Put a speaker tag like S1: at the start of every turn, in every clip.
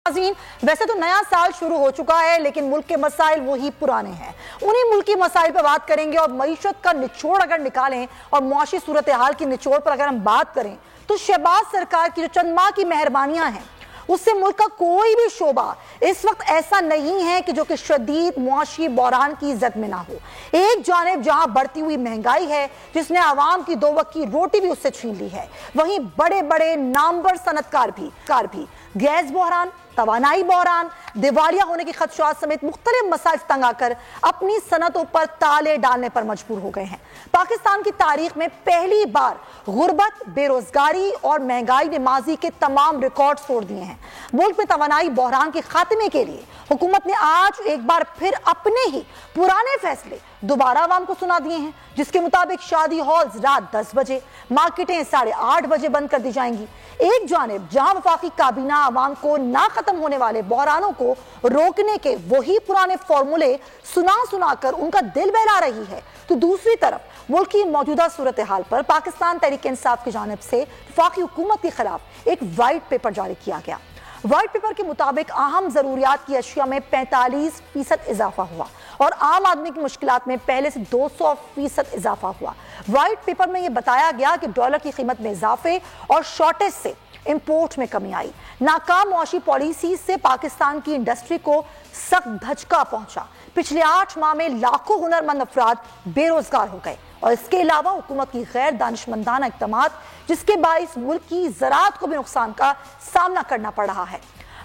S1: ویسے تو نیا سال شروع ہو چکا ہے لیکن ملک کے مسائل وہی پرانے ہیں. انہی ملکی مسائل پر بات کریں گے اور معیشت کا نچوڑ اگر نکالیں اور معاشی صورتحال کی نچوڑ پر اگر ہم بات کریں تو شہباز سرکار کی جو چند ماہ کی مہربانیاں ہیں اس سے ملک کا کوئی بھی شعبہ اس وقت ایسا نہیں ہے کہ جو کہ شدید معاشی بحران کی زد میں نہ ہو. ایک جانب جہاں بڑھتی ہوئی مہنگائی ہے جس نے عوام کی دو وقت کی روٹی بھی اس سے چھین لی ہے، وہیں بڑے بڑے نامور صنعتکار بھی گیس بحران، توانائی بحران، دیوالیہ ہونے کی خدشات سمیت مختلف مسائل سے تنگ آ کر اپنی صنعتوں پر تالے ڈالنے پر مجبور ہو گئے ہیں. پاکستان کی تاریخ میں پہلی بار غربت، بے روزگاری اور مہنگائی نے ماضی کے تمام ریکارڈ توڑ دیے ہیں. ملک میں توانائی بحران کے خاتمے کے لیے حکومت نے آج ایک بار پھر اپنے ہی پرانے فیصلے دوبارہ عوام کو سنا دیے ہیں، جس کے مطابق شادی ہالز رات 10 بجے، مارکیٹیں 8:30 بجے بند کر دی جائیں گی. ایک جانب جہاں وفاقی کابینہ عوام کو نہ ختم ہونے والے بحرانوں کو روکنے کے وہی پرانے فارمولے سنا کر ان کا دل بہلا رہی ہے، تو دوسری طرف ملک کی موجودہ صورتحال پر پاکستان تحریک انصاف کی جانب سے وفاقی حکومت کے خلاف ایک وائٹ پیپر جاری کیا گیا. وائٹ پیپر کے مطابق اہم ضروریات کی اشیاء میں 45% اضافہ ہوا اور عام آدمی کی مشکلات میں پہلے سے 200% اضافہ ہوا. وائٹ پیپر میں یہ بتایا گیا کہ ڈالر کی قیمت میں اضافے اور شارٹیج سے امپورٹ میں کمی آئی. ناکام معاشی پالیسی سے پاکستان کی انڈسٹری کو سخت دھچکا پہنچا. پچھلے 8 ماہ میں لاکھوں ہنرمند افراد بے روزگار ہو گئے اور اس کے علاوہ حکومت کی غیر دانشمندانہ اقدامات جس کے باعث ملک کی زراعت کو بھی نقصان کا سامنا کرنا پڑ رہا ہے.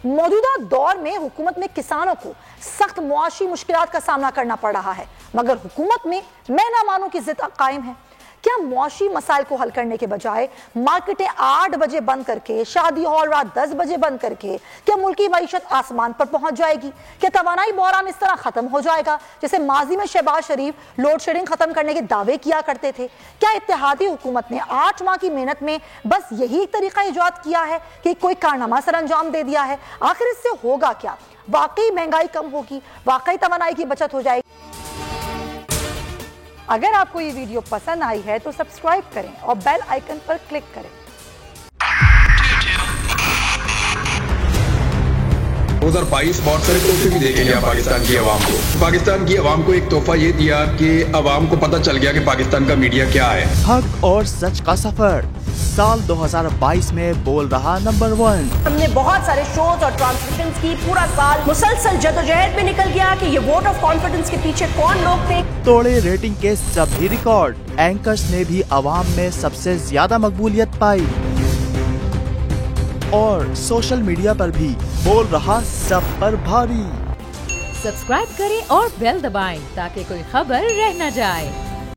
S1: موجودہ دور میں حکومت میں کسانوں کو سخت معاشی مشکلات کا سامنا کرنا پڑ رہا ہے، مگر حکومت میں میں نہ مانوں کی ضد قائم ہے. کیا معاشی مسائل کو حل کرنے کے بجائے مارکیٹیں 8 بجے بند کر کے، شادی ہال رات 10 بجے بند کر کے کیا ملکی معیشت آسمان پر پہنچ جائے گی؟ کیا توانائی بحران اس طرح ختم ہو جائے گا جیسے ماضی میں شہباز شریف لوڈ شیڈنگ ختم کرنے کے دعوے کیا کرتے تھے؟ کیا اتحادی حکومت نے 8 ماہ کی محنت میں بس یہی طریقہ ایجاد کیا ہے کہ کوئی کارنامہ سر انجام دے دیا ہے؟ آخر اس سے ہوگا کیا؟ واقعی مہنگائی کم ہوگی؟ واقعی توانائی کی بچت ہو جائے گی؟ اگر آپ کو یہ ویڈیو پسند آئی ہے تو سبسکرائب کریں اور بیل آئیکن پر کلک کریں.
S2: 2022 بہت سارے تحفے بھی دے کے گیا پاکستان کی عوام کو. پاکستان کی عوام کو ایک تحفہ یہ دیا کہ عوام کو پتہ چل گیا کہ پاکستان کا میڈیا کیا ہے.
S3: حق اور سچ کا سفر سال 2022 میں بول رہا نمبر 1.
S4: ہم نے بہت سارے شوز اور ٹرانسمیشنز کی، پورا سال مسلسل جدوجہد میں نکل گیا کہ یہ ووٹ آف کانفیڈنس کے پیچھے کون لوگ تھے.
S3: توڑے ریٹنگ کے سبھی ریکارڈ. اینکرز نے بھی عوام میں سب سے زیادہ مقبولیت پائی اور سوشل میڈیا پر بھی بول رہا سب پر بھاری.
S5: سبسکرائب کریں اور بیل دبائیں تاکہ کوئی خبر رہ نہ جائے.